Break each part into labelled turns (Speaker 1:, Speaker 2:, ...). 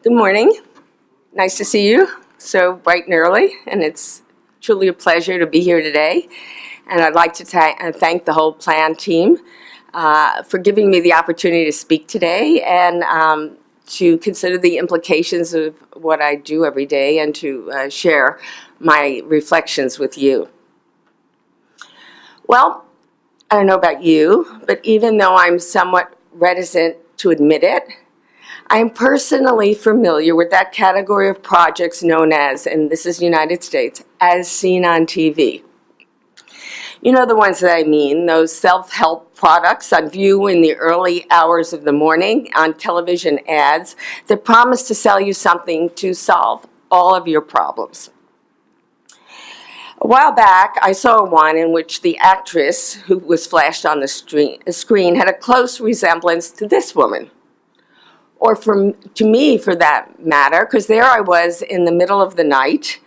Speaker 1: Good morning. Nice to see you so bright and early, and it's truly a pleasure to be here today. And I'd like to thank the whole plan team for giving me the opportunity to speak today and to consider the implications of what I do every day and to share my reflections with you. Well, I don't know about you, but even though I'm somewhat reticent to admit it, I am personally familiar with that category of projects known as, and this is the United States, as seen on TV. You know the ones that I mean, those self-help products on view in the early hours of the morning on television ads that promise to sell you something to solve all of your problems. A while back, I saw one in which the actress who was flashed on the screen had a close resemblance to this woman. Or to me, for that matter, because there I was in the middle of the night,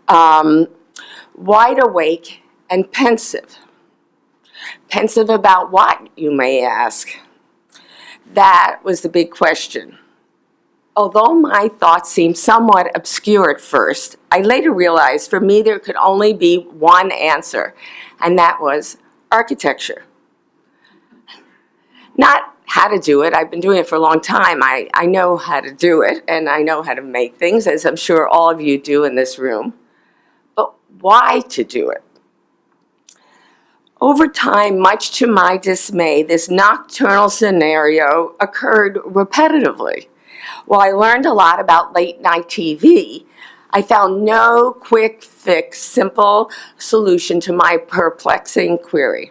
Speaker 1: wide awake and pensive. Pensive about what, you may ask? That was the big question. Although my thoughts seemed somewhat obscure at first, I later realized for me there could only be one answer, and that was architecture. Not how to do it. I've been doing it for a long time. I know how to do it, and I know how to make things, as I'm sure all of you do in this room. But why to do it? Over time, much to my dismay, this nocturnal scenario occurred repetitively. While I learned a lot about late-night TV, I found no quick fix, simple solution to my perplexing query.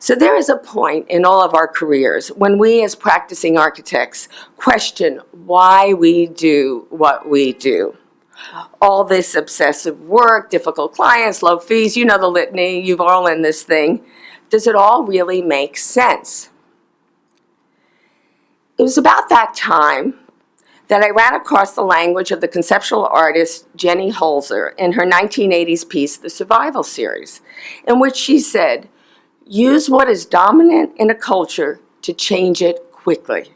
Speaker 1: So there is a point in all of our careers when we as practicing architects question why we do what we do. All this obsessive work, difficult clients, low fees, you know the litany, you've all in this thing. Does it all really make sense? It was about that time that I ran across the language of the conceptual artist Jenny Holzer in her 1980s piece, The Survival Series, in which she said, "Use what is dominant in a culture to change it quickly."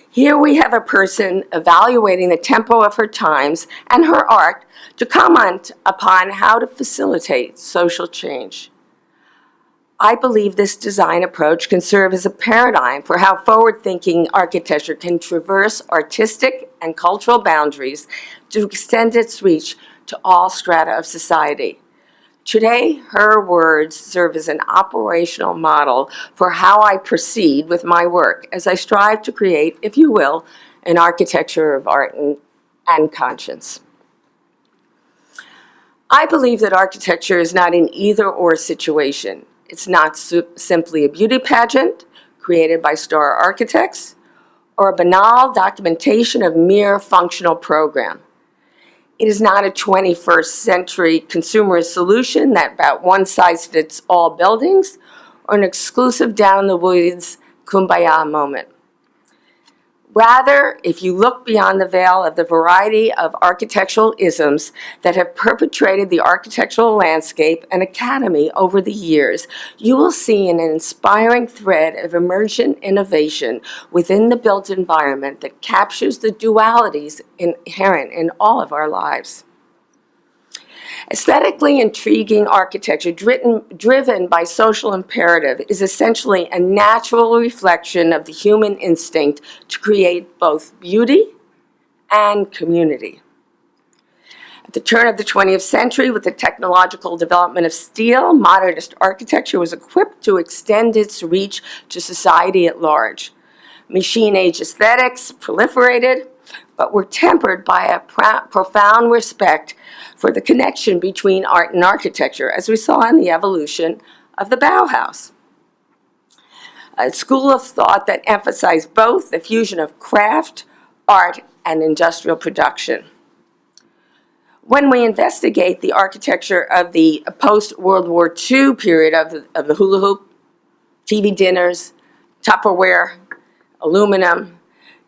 Speaker 1: Here we have a person evaluating the tempo of her times and her art to comment upon how to facilitate social change. I believe this design approach can serve as a paradigm for how forward-thinking architecture can traverse artistic and cultural boundaries to extend its reach to all strata of society. Today, her words serve as an operational model for how I proceed with my work as I strive to create, if you will, an architecture of art and conscience. I believe that architecture is not an either-or situation. It's not simply a beauty pageant created by star architects or a banal documentation of mere functional program. It is not a 21st century consumerist solution that about one-size-fits-all buildings or an exclusive down-the-woods kumbaya moment. Rather, if you look beyond the veil of the variety of architectural isms that have perpetrated the architectural landscape and academy over the years, you will see an inspiring thread of emergent innovation within the built environment that captures the dualities inherent in all of our lives. Aesthetically intriguing architecture driven by social imperative is essentially a natural reflection of the human instinct to create both beauty and community. At the turn of the 20th century, with the technological development of steel, modernist architecture was equipped to extend its reach to society at large. Machine-age aesthetics proliferated, but were tempered by a profound respect for the connection between art and architecture, as we saw in the evolution of the Bauhaus. A school of thought that emphasized both the fusion of craft, art, and industrial production. When we investigate the architecture of the post-World War II period of the hula hoop, TV dinners, Tupperware, aluminum,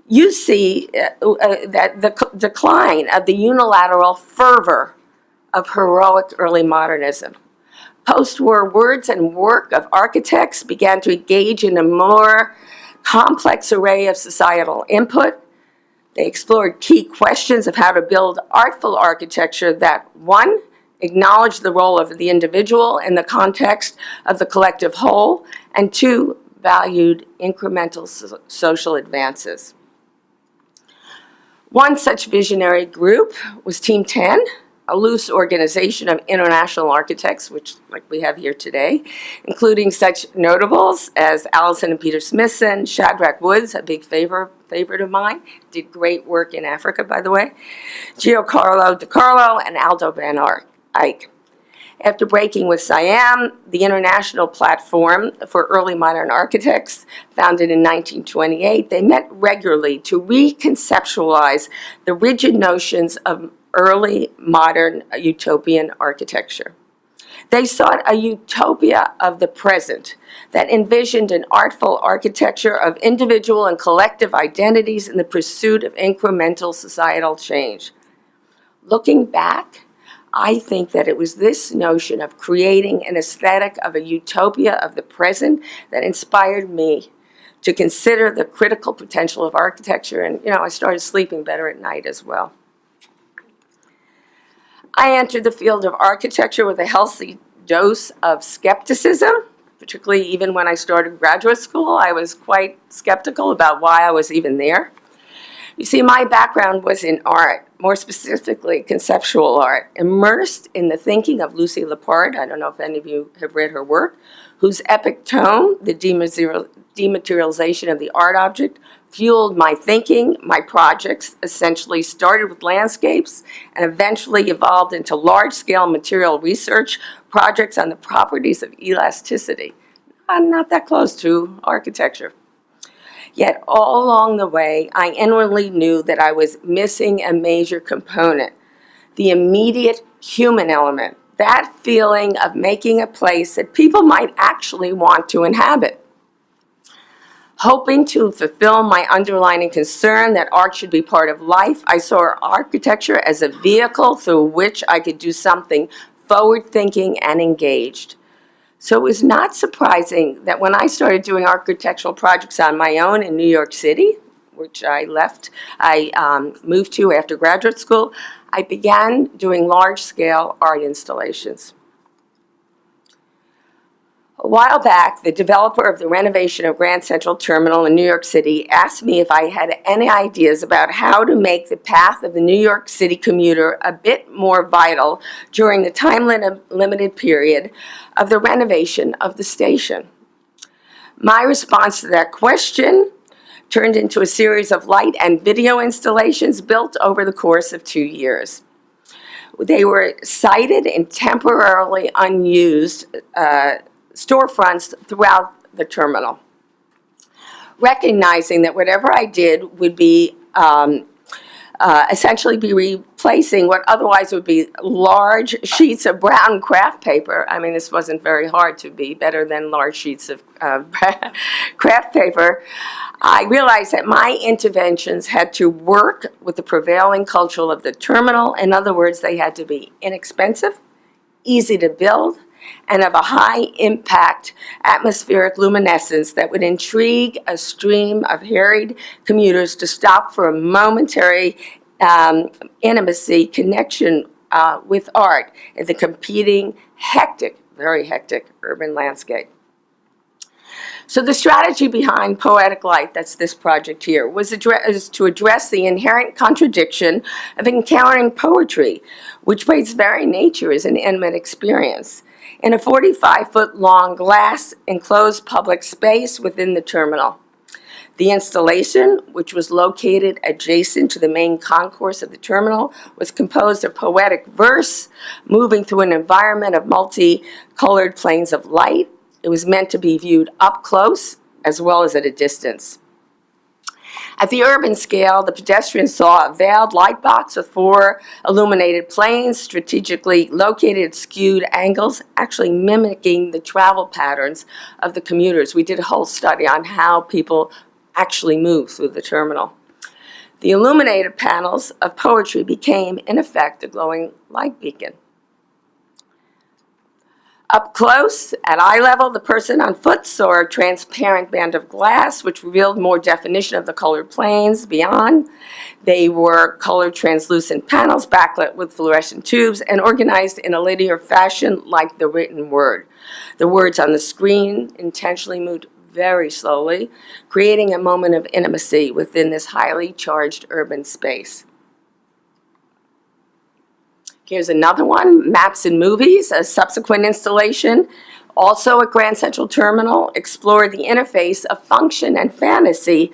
Speaker 1: you see that the decline of the unilateral fervor of heroic early modernism. Post-war words and work of architects began to engage in a more complex array of societal input, They explored key questions of how to build artful architecture that, one, acknowledged the role of the individual in the context of the collective whole, and two, valued incremental social advances. One such visionary group was Team 10, a loose organization of international architects, which like we have here today, including such notables as Allison and Peter Smithson, Shadrach Woods, a big favorite of mine, did great work in Africa, by the way, Giancarlo De Carlo, and Aldo Van Eyck. After breaking with SIAM, the international platform for early modern architects, founded in 1928, they met regularly to reconceptualize the rigid notions of early modern utopian architecture. They sought a utopia of the present that envisioned an artful architecture of individual and collective identities in the pursuit of incremental societal change. Looking back, I think that it was this notion of creating an aesthetic of a utopia of the present that inspired me to consider the critical potential of architecture, and I started sleeping better at night as well. I entered the field of architecture with a healthy dose of skepticism, particularly even when I started graduate school. I was quite skeptical about why I was even there. You see, my background was in art, more specifically conceptual art, immersed in the thinking of Lucy Lepard. I don't know if any of you have read her work, whose epic tome, The Dematerialization of the Art Object, fueled my thinking. My projects essentially started with landscapes and eventually evolved into large-scale material research projects on the properties of elasticity. I'm not that close to architecture. Yet all along the way, I inwardly knew that I was missing a major component, the immediate human element, that feeling of making a place that people might actually want to inhabit. Hoping to fulfill my underlying concern that art should be part of life, I saw architecture as a vehicle through which I could do something forward-thinking and engaged. So it was not surprising that when I started doing architectural projects on my own in New York City, which I moved to after graduate school, I began doing large-scale art installations. A while back, the developer of the renovation of Grand Central Terminal in New York City asked me if I had any ideas about how to make the path of the New York City commuter a bit more vital during the time-limited period of the renovation of the station. My response to that question turned into a series of light and video installations built over the course of 2 years. They were sited in temporarily unused storefronts throughout the terminal, recognizing that whatever I did would be essentially be replacing what otherwise would be large sheets of brown craft paper. I mean, this wasn't very hard to be better than large sheets of craft paper. I realized that my interventions had to work with the prevailing culture of the terminal. In other words, they had to be inexpensive, easy to build, and of a high-impact atmospheric luminescence that would intrigue a stream of harried commuters to stop for a momentary intimacy connection with art in the competing, hectic, very hectic urban landscape. So the strategy behind Poetic Light, that's this project here, was to address the inherent contradiction of encountering poetry, which by its very nature is an intimate experience, in a 45-foot-long glass enclosed public space within the terminal. The installation, which was located adjacent to the main concourse of the terminal, was composed of poetic verse, moving through an environment of multicolored planes of light. It was meant to be viewed up close as well as at a distance. At the urban scale, the pedestrians saw a veiled light box with 4 illuminated planes strategically located at skewed angles, actually mimicking the travel patterns of the commuters. We did a whole study on how people actually move through the terminal. The illuminated panels of poetry became, in effect, a glowing light beacon. Up close, at eye level, the person on foot saw a transparent band of glass, which revealed more definition of the colored planes beyond. They were colored translucent panels backlit with fluorescent tubes and organized in a linear fashion like the written word. The words on the screen intentionally moved very slowly, creating a moment of intimacy within this highly charged urban space. Here's another one, Maps and Movies, a subsequent installation, also at Grand Central Terminal, explored the interface of function and fantasy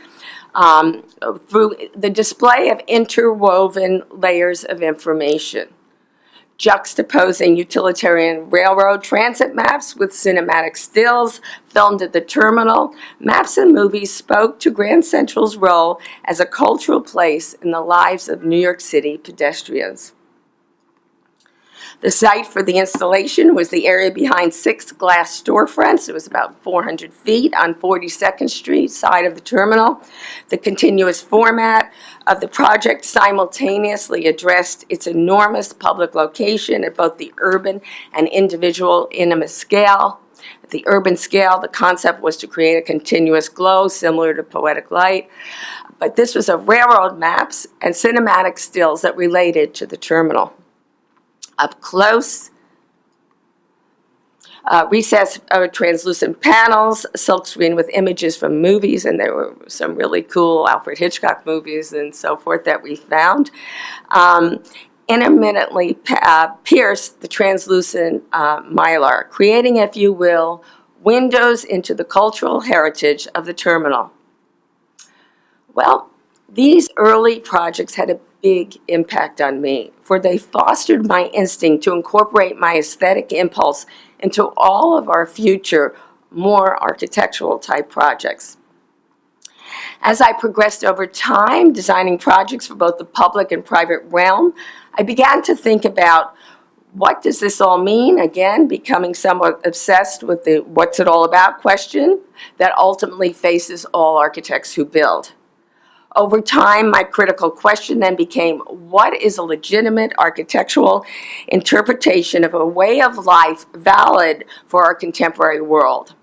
Speaker 1: through the display of interwoven layers of information. Juxtaposing utilitarian railroad transit maps with cinematic stills filmed at the terminal, Maps and Movies spoke to Grand Central's role as a cultural place in the lives of New York City pedestrians. The site for the installation was the area behind 6 glass storefronts. It was about 400 feet on 42nd Street, side of the terminal. The continuous format of the project simultaneously addressed its enormous public location at both the urban and individual intimate scale. At the urban scale, the concept was to create a continuous glow similar to poetic light. But this was of railroad maps and cinematic stills that related to the terminal. Up close, recessed translucent panels, silkscreen with images from movies, and there were some really cool Alfred Hitchcock movies and so forth that we found. Intermittently pierced the translucent mylar, creating, if you will, windows into the cultural heritage of the terminal. Well, these early projects had a big impact on me, for they fostered my instinct to incorporate my aesthetic impulse into all of our future, more architectural type projects. As I progressed over time, designing projects for both the public and private realm, I began to think about what does this all mean? Again, becoming somewhat obsessed with the what's it all about question that ultimately faces all architects who build. Over time, my critical question then became, what is a legitimate architectural interpretation of a way of life valid for our contemporary world?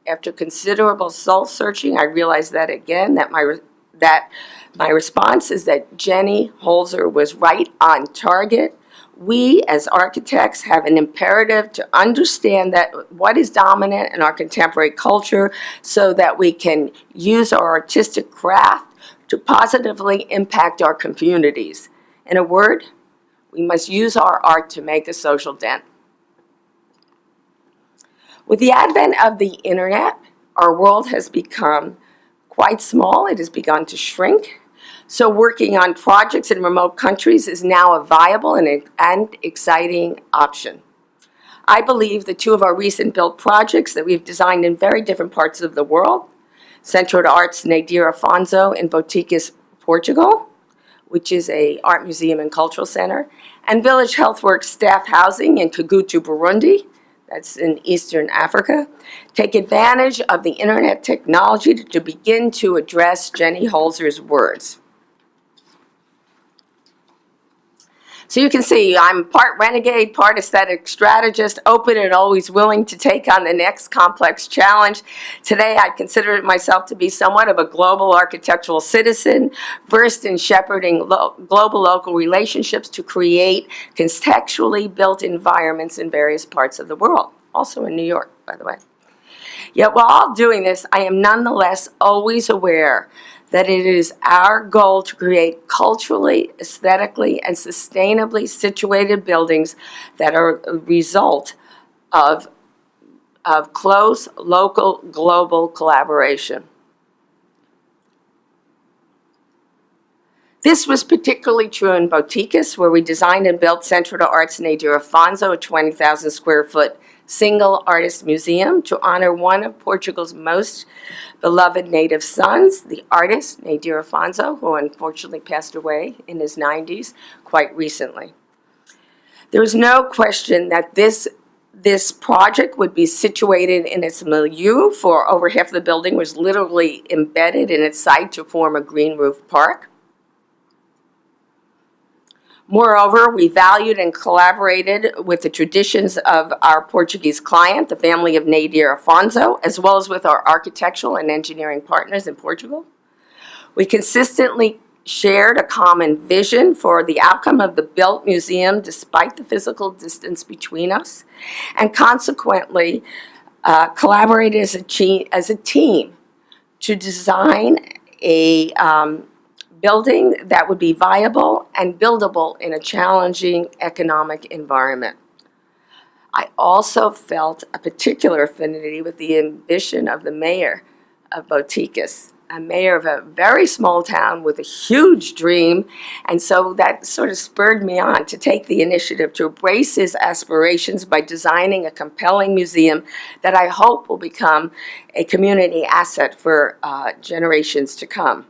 Speaker 1: After considerable soul-searching, I realized that again, that my response is that Jenny Holzer was right on target. We, as architects, have an imperative to understand that what is dominant in our contemporary culture so that we can use our artistic craft to positively impact our communities. In a word, we must use our art to make a social dent. With the advent of the internet, our world has become quite small. It has begun to shrink. So working on projects in remote countries is now a viable and exciting option. I believe the 2 of our recent built projects that we've designed in very different parts of the world, Centro de Artes Nadir Afonso in Boticas, Portugal, which is an art museum and cultural center, and Village Healthworks staff housing in Kagutu, Burundi, that's in Eastern Africa, take advantage of the internet technology to begin to address Jenny Holzer's words. So you can see I'm part renegade, part aesthetic strategist, open and always willing to take on the next complex challenge. Today I consider myself to be somewhat of a global architectural citizen, versed in shepherding global local relationships to create contextually built environments in various parts of the world, also in New York, by the way. Yet while doing this, I am nonetheless always aware that it is our goal to create culturally, aesthetically, and sustainably situated buildings that are a result of close, local, global collaboration. This was particularly true in Boticas, where we designed and built Centro de Artes Nadir Afonso, a 20,000 square foot single artist museum to honor one of Portugal's most beloved native sons, the artist Nadir Afonso, who unfortunately passed away in his 90s quite recently. There is no question that this project would be situated in its milieu, for over half the building was literally embedded in its site to form a green roof park. Moreover, we valued and collaborated with the traditions of our Portuguese client, the family of Nadir Afonso, as well as with our architectural and engineering partners in Portugal. We consistently shared a common vision for the outcome of the built museum despite the physical distance between us, and consequently collaborated as a team to design a building that would be viable and buildable in a challenging economic environment. I also felt a particular affinity with the ambition of the mayor of Boticas, a mayor of a very small town with a huge dream, and so that sort of spurred me on to take the initiative to embrace his aspirations by designing a compelling museum that I hope will become a community asset for generations to come.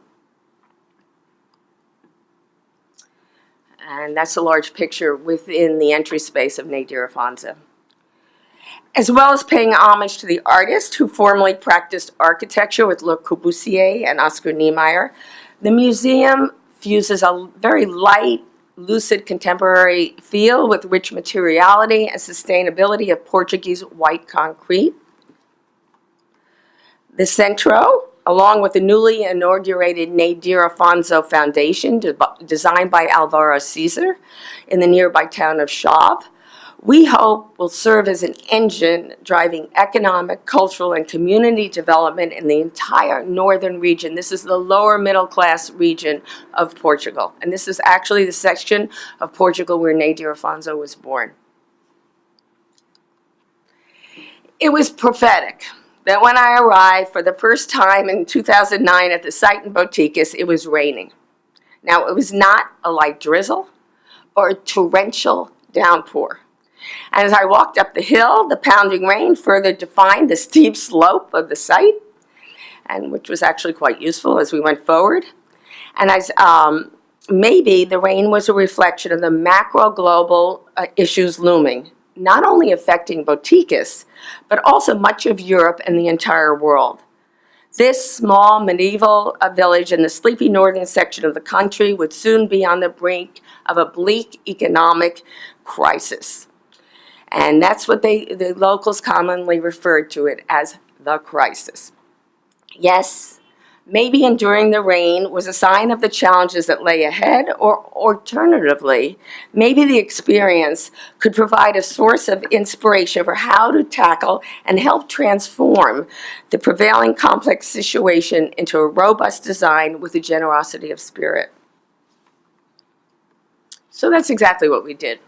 Speaker 1: And that's a large picture within the entry space of Nadir Afonso. As well as paying homage to the artist who formerly practiced architecture with Le Corbusier and Oscar Niemeyer, the museum fuses a very light, lucid contemporary feel with rich materiality and sustainability of Portuguese white concrete. The Centro, along with the newly inaugurated Nadir Afonso Foundation, designed by Alvaro Caesar in the nearby town of Chave, we hope will serve as an engine driving economic, cultural, and community development in the entire northern region. This is the lower middle class region of Portugal, and this is actually the section of Portugal where Nadir Afonso was born. It was prophetic that when I arrived for the first time in 2009 at the site in Boticas, it was raining. Now, it was not a light drizzle or a torrential downpour. And as I walked up the hill, the pounding rain further defined the steep slope of the site, and which was actually quite useful as we went forward. And as maybe the rain was a reflection of the macro global issues looming, not only affecting Boticas, but also much of Europe and the entire world. This small medieval village in the sleepy northern section of the country would soon be on the brink of a bleak economic crisis. And that's what the locals commonly referred to it as, the crisis. Yes, maybe enduring the rain was a sign of the challenges that lay ahead, or alternatively, maybe the experience could provide a source of inspiration for how to tackle and help transform the prevailing complex situation into a robust design with a generosity of spirit. So that's exactly what we did.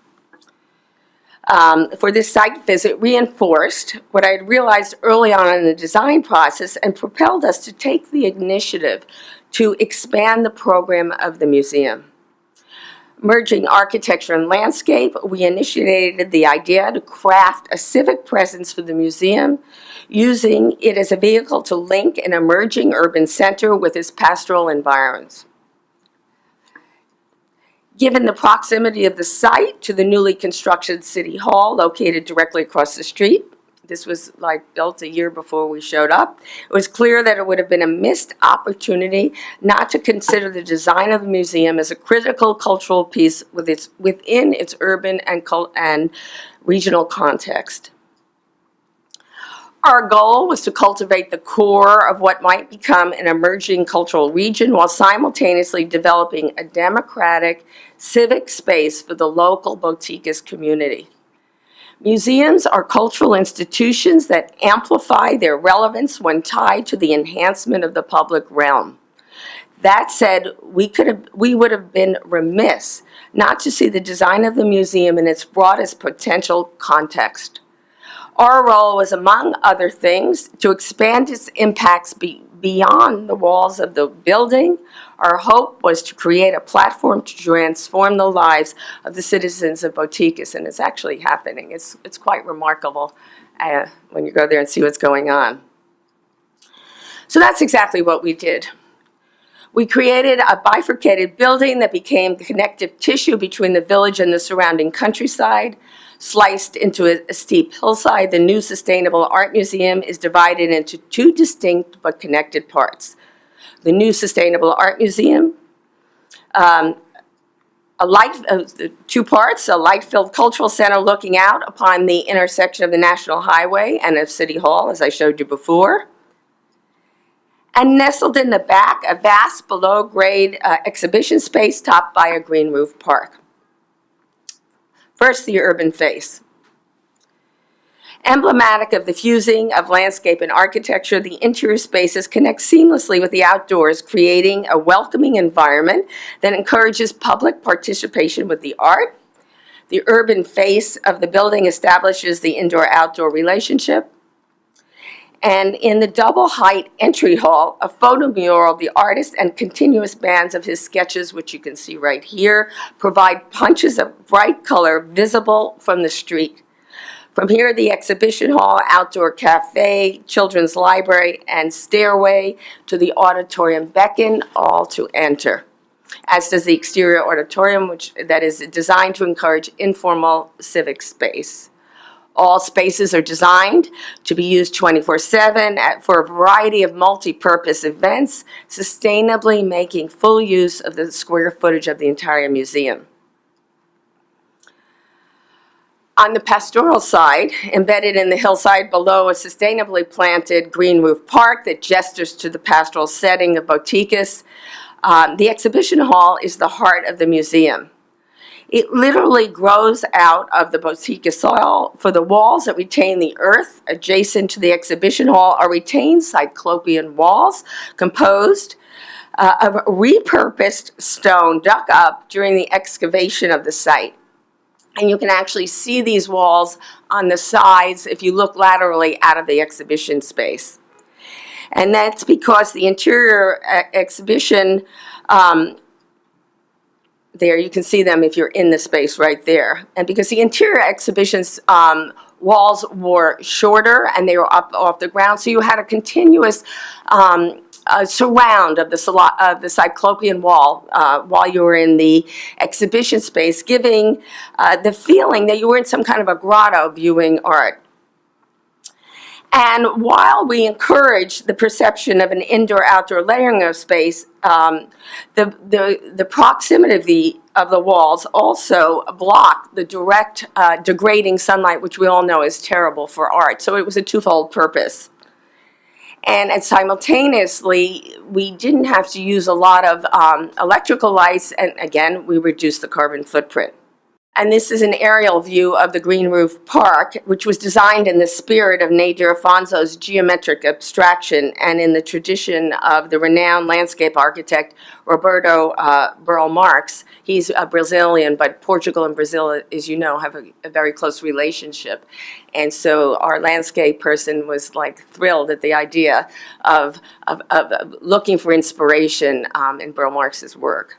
Speaker 1: For this site visit reinforced what I had realized early on in the design process and propelled us to take the initiative to expand the program of the museum. Merging architecture and landscape, we initiated the idea to craft a civic presence for the museum, using it as a vehicle to link an emerging urban center with its pastoral environs. Given the proximity of the site to the newly constructed City Hall located directly across the street, this was built a year before we showed up, it was clear that it would have been a missed opportunity not to consider the design of the museum as a critical cultural piece within its urban and regional context. Our goal was to cultivate the core of what might become an emerging cultural region while simultaneously developing a democratic, civic space for the local Boticas community. Museums are cultural institutions that amplify their relevance when tied to the enhancement of the public realm. That said, we would have been remiss not to see the design of the museum in its broadest potential context. Our role was, among other things, to expand its impacts beyond the walls of the building. Our hope was to create a platform to transform the lives of the citizens of Boticas, and it's actually happening. It's quite remarkable when you go there and see what's going on. So that's exactly what we did. We created a bifurcated building that became the connective tissue between the village and the surrounding countryside. Sliced into a steep hillside, the new Sustainable Art Museum is divided into two distinct but connected parts. The new Sustainable Art Museum two parts, a light-filled cultural center looking out upon the intersection of the National Highway and of City Hall, as I showed you before. And nestled in the back, a vast below-grade exhibition space topped by a green roof park. First, the urban face. Emblematic of the fusing of landscape and architecture, the interior spaces connect seamlessly with the outdoors, creating a welcoming environment that encourages public participation with the art. The urban face of the building establishes the indoor-outdoor relationship. And in the double-height entry hall, a photo mural of the artist and continuous bands of his sketches, which you can see right here, provide punches of bright color visible from the street. From here, the exhibition hall, outdoor cafe, children's library, and stairway to the auditorium beckon all to enter, as does the exterior auditorium, that is designed to encourage informal civic space. All spaces are designed to be used 24/7 for a variety of multi-purpose events, sustainably making full use of the square footage of the entire museum. On the pastoral side, embedded in the hillside below a sustainably planted green roof park that gestures to the pastoral setting of Boticas, the exhibition hall is the heart of the museum. It literally grows out of the Botica soil, for the walls that retain the earth adjacent to the exhibition hall are retained cyclopean walls composed of repurposed stone dug up during the excavation of the site. And you can actually see these walls on the sides if you look laterally out of the exhibition space. And that's because the interior exhibition, there you can see them if you're in the space right there. And because the interior exhibition's walls were shorter and they were up off the ground, so you had a continuous surround of the cyclopean wall while you were in the exhibition space, giving the feeling that you were in some kind of a grotto viewing art. And while we encourage the perception of an indoor-outdoor layering of space, the proximity of the walls also block the direct degrading sunlight, which we all know is terrible for art. So it was a twofold purpose. And simultaneously, we didn't have to use a lot of electrical lights, and again, we reduced the carbon footprint. And this is an aerial view of the Green Roof Park, which was designed in the spirit of Nadir Afonso's geometric abstraction and in the tradition of the renowned landscape architect Roberto Burle Marx. He's a Brazilian, but Portugal and Brazil, as you know, have a very close relationship. And so our landscape person was like thrilled at the idea of looking for inspiration in Burle Marx's work.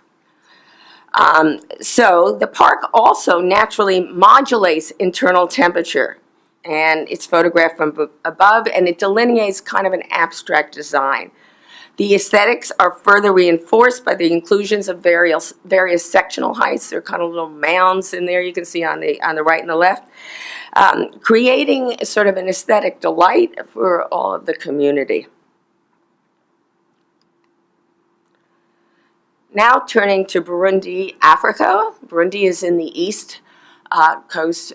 Speaker 1: So the park also naturally modulates internal temperature, and it's photographed from above, and it delineates kind of an abstract design. The aesthetics are further reinforced by the inclusions of various sectional heights. There are kind of little mounds in there you can see on the right and the left, creating sort of an aesthetic delight for all of the community. Now turning to Burundi, Africa. Burundi is in the east coast,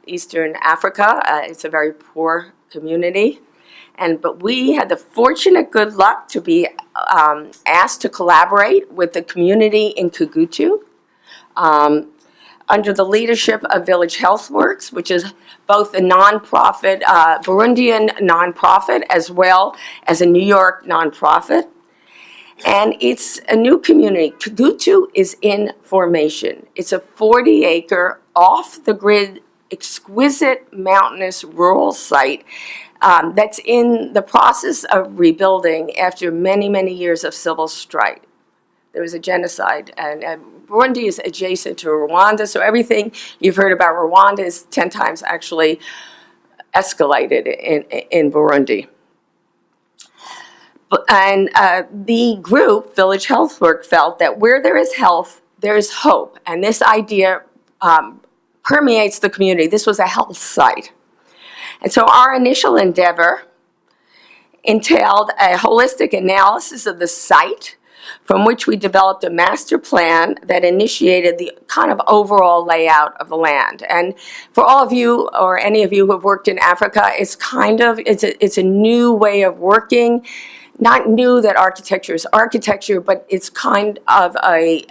Speaker 1: eastern Africa. It's a very poor community. But we had the fortunate good luck to be asked to collaborate with the community in Kigutu under the leadership of Village Health Works, which is both a nonprofit, Burundian nonprofit, as well as a New York nonprofit. And it's a new community. Kigutu is in formation. It's a 40-acre, off-the-grid, exquisite mountainous rural site that's in the process of rebuilding after many, many years of civil strife. There was a genocide, and Burundi is adjacent to Rwanda, so everything you've heard about Rwanda is 10 times actually escalated in Burundi. And the group, Village Health Work, felt that where there is health, there is hope. And this idea permeates the community. This was a health site. And so our initial endeavor entailed a holistic analysis of the site from which we developed a master plan that initiated the kind of overall layout of the land. And for all of you, or any of you who have worked in Africa, it's a new way of working. Not new that architecture is architecture, but it's kind of a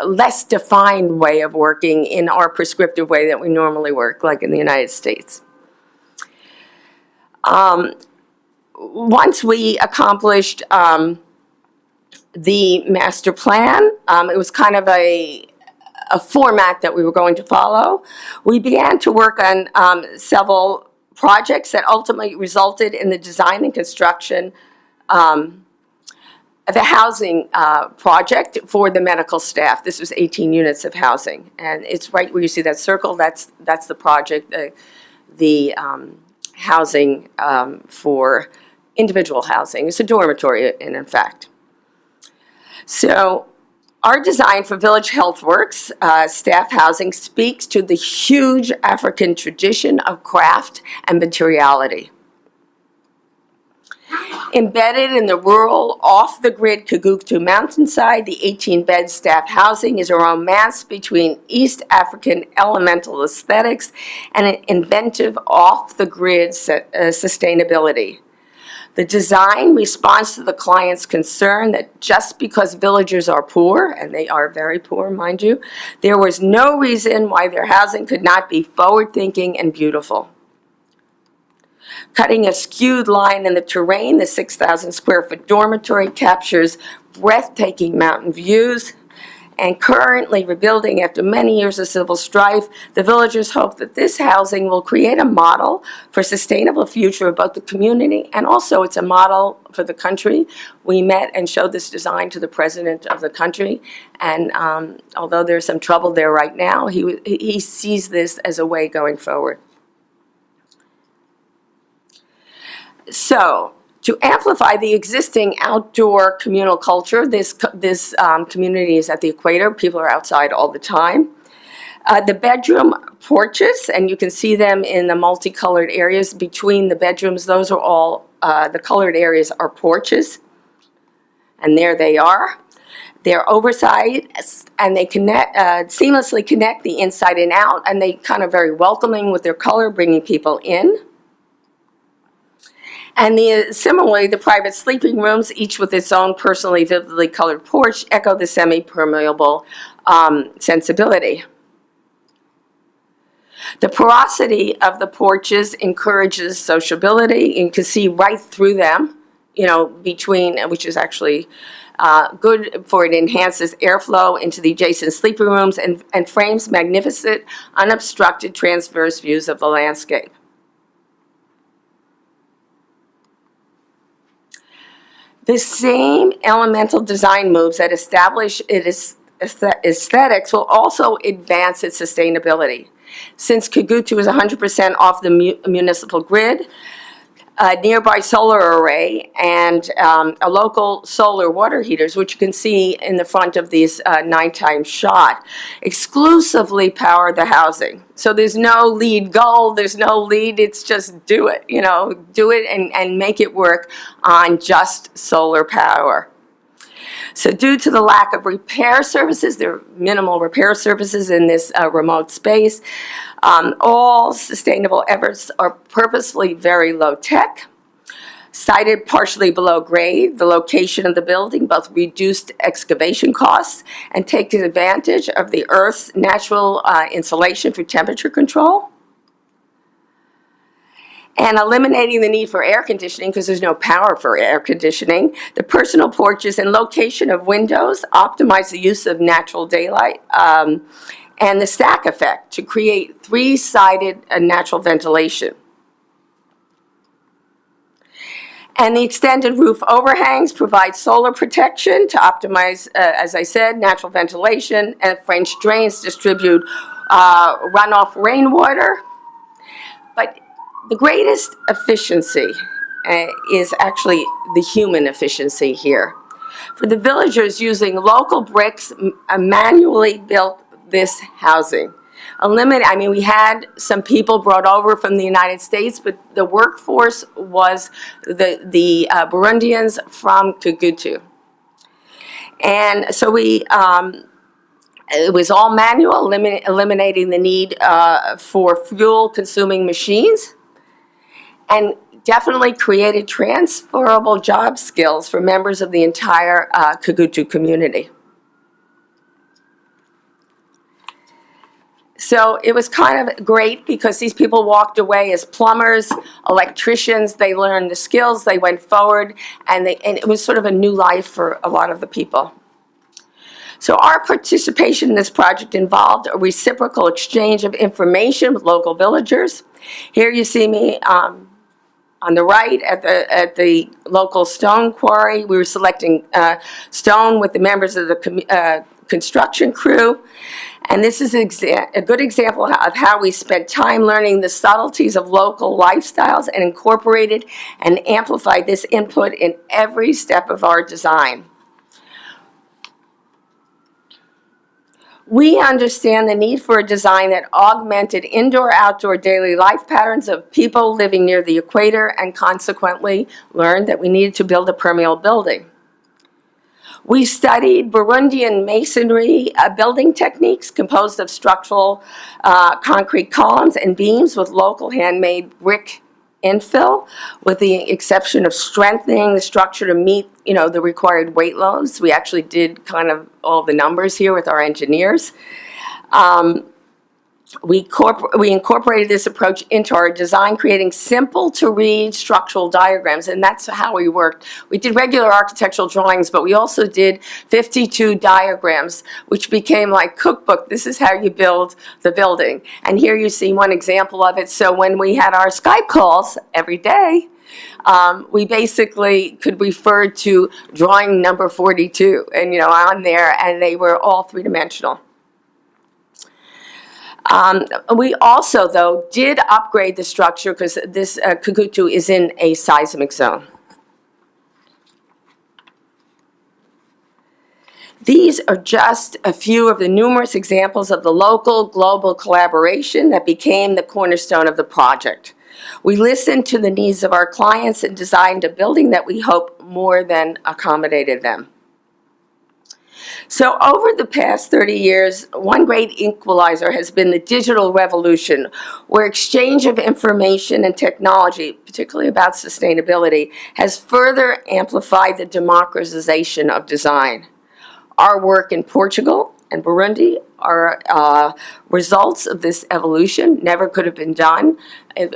Speaker 1: less defined way of working in our prescriptive way that we normally work, like in the United States. Once we accomplished the master plan, it was kind of a format that we were going to follow. We began to work on several projects that ultimately resulted in the design and construction the housing project for the medical staff. This was 18 units of housing, and it's right where you see that circle. That's the project, the housing for individual housing. It's a dormitory, in fact. So our design for Village Health Works staff housing speaks to the huge African tradition of craft and materiality. Embedded in the rural, off-the-grid Kigutu mountainside, the 18-bed staff housing is a romance between East African elemental aesthetics and an inventive, off-the-grid sustainability. The design responds to the client's concern that just because villagers are poor, and they are very poor, mind you, there was no reason why their housing could not be forward-thinking and beautiful. Cutting a skewed line in the terrain, the 6,000 square foot dormitory captures breathtaking mountain views, and currently rebuilding after many years of civil strife, the villagers hope that this housing will create a model for sustainable future of both the community, and also it's a model for the country. We met and showed this design to the president of the country, and although there's some trouble there right now, he sees this as a way going forward. So, to amplify the existing outdoor communal culture, this community is at the equator. People are outside all the time. The bedroom porches, and you can see them in the multicolored areas between the bedrooms. Those are all, the colored areas are porches. And there they are. They're oversized, and they seamlessly connect the inside and out, and they kind of very welcoming with their color, bringing people in. And similarly, the private sleeping rooms, each with its own personally vividly colored porch, echo the semi-permeable sensibility. The porosity of the porches encourages sociability. You can see right through them, which is actually good for it enhances airflow into the adjacent sleeping rooms and frames magnificent, unobstructed transverse views of the landscape. The same elemental design moves that establish its aesthetics will also advance its sustainability. Since Kigutu is 100% off the municipal grid, a nearby solar array and a local solar water heaters, which you can see in the front of this nighttime shot, exclusively power the housing. So there's no lead goal, there's no lead, it's just do it, do it and make it work on just solar power. So due to the lack of repair services, there are minimal repair services in this remote space, all sustainable efforts are purposefully very low tech, sited partially below grade. The location of the building both reduced excavation costs and takes advantage of the Earth's natural insulation for temperature control, and eliminating the need for air conditioning because there's no power for air conditioning. The personal porches and location of windows optimize the use of natural daylight and the stack effect to create three-sided natural ventilation. And the extended roof overhangs provide solar protection to optimize, as I said, natural ventilation, and French drains distribute runoff rainwater. But the greatest efficiency is actually the human efficiency here. For the villagers using local bricks, manually built this housing. We had some people brought over from the United States, but the workforce was the Burundians from Kigutu. And so it was all manual, eliminating the need for fuel-consuming machines, and definitely created transferable job skills for members of the entire Kikutu community. So it was kind of great because these people walked away as plumbers, electricians. They learned the skills, they went forward, and it was sort of a new life for a lot of the people. So our participation in this project involved a reciprocal exchange of information with local villagers. Here you see me on the right at the local stone quarry. We were selecting stone with the members of the construction crew. And this is a good example of how we spent time learning the subtleties of local lifestyles and incorporated and amplified this input in every step of our design. We understand the need for a design that augmented indoor-outdoor daily life patterns of people living near the equator, and consequently learned that we needed to build a permeable building. We studied Burundian masonry building techniques composed of structural concrete columns and beams with local handmade brick infill, with the exception of strengthening the structure to meet, the required weight loads. We actually did kind of all the numbers here with our engineers. We incorporated this approach into our design, creating simple-to-read structural diagrams, and that's how we worked. We did regular architectural drawings, but we also did 52 diagrams, which became like cookbook. This is how you build the building. And here you see one example of it. So when we had our Skype calls every day, we basically could refer to drawing number 42, and on there, and they were all three-dimensional. We also, though, did upgrade the structure because this Kikutu is in a seismic zone. These are just a few of the numerous examples of the local global collaboration that became the cornerstone of the project. We listened to the needs of our clients and designed a building that we hope more than accommodated them. So over the past 30 years, one great equalizer has been the digital revolution, where exchange of information and technology, particularly about sustainability, has further amplified the democratization of design. Our work in Portugal and Burundi are results of this evolution. Never could have been done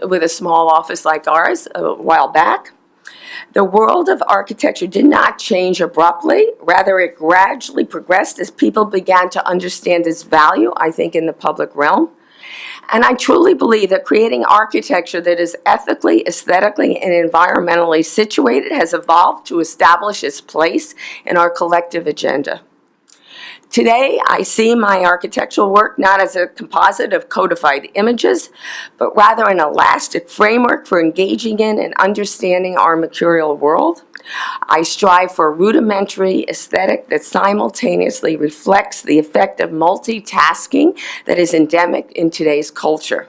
Speaker 1: with a small office like ours a while back. The world of architecture did not change abruptly. Rather, it gradually progressed as people began to understand its value, I think, in the public realm. And I truly believe that creating architecture that is ethically, aesthetically, and environmentally situated has evolved to establish its place in our collective agenda. Today, I see my architectural work not as a composite of codified images, but rather an elastic framework for engaging in and understanding our mercurial world. I strive for a rudimentary aesthetic that simultaneously reflects the effect of multitasking that is endemic in today's culture,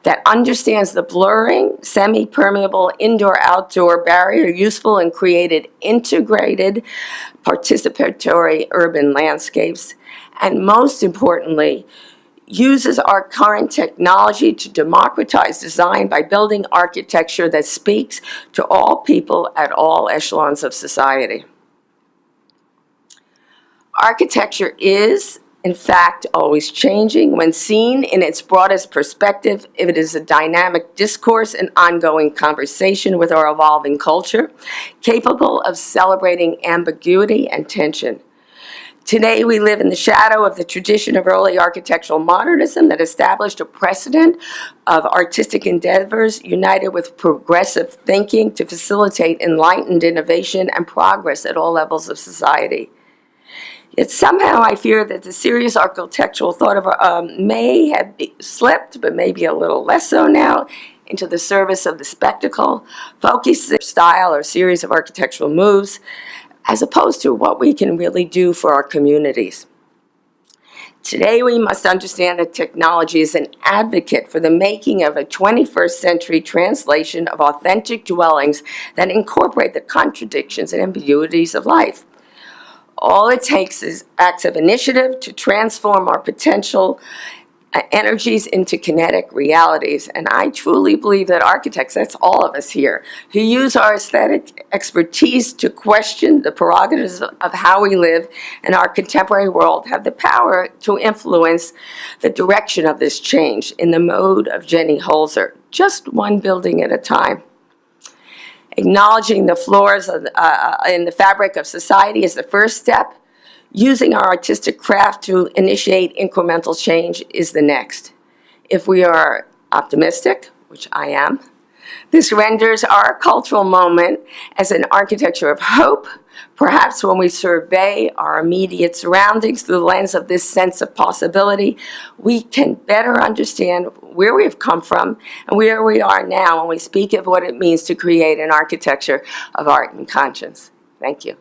Speaker 1: that understands the blurring, semi-permeable indoor-outdoor barrier useful in created integrated participatory urban landscapes, and most importantly, uses our current technology to democratize design by building architecture that speaks to all people at all echelons of society. Architecture is, in fact, always changing. When seen in its broadest perspective, it is a dynamic discourse and ongoing conversation with our evolving culture, capable of celebrating ambiguity and tension. Today, we live in the shadow of the tradition of early architectural modernism that established a precedent of artistic endeavors united with progressive thinking to facilitate enlightened innovation and progress at all levels of society. Yet somehow I fear that the serious architectural thought of may have slipped, but maybe a little less so now, into the service of the spectacle, focusing style or series of architectural moves, as opposed to what we can really do for our communities. Today, we must understand that technology is an advocate for the making of a 21st century translation of authentic dwellings that incorporate the contradictions and ambiguities of life. All it takes is acts of initiative to transform our potential energies into kinetic realities. And I truly believe that architects, that's all of us here, who use our aesthetic expertise to question the prerogatives of how we live in our contemporary world, have the power to influence the direction of this change in the mode of Jenny Holzer, just one building at a time. Acknowledging the flaws in the fabric of society is the first step. Using our artistic craft to initiate incremental change is the next. If we are optimistic, which I am, this renders our cultural moment as an architecture of hope. Perhaps when we survey our immediate surroundings through the lens of this sense of possibility, we can better understand where we've come from and where we are now when we speak of what it means to create an architecture of art and conscience. Thank you.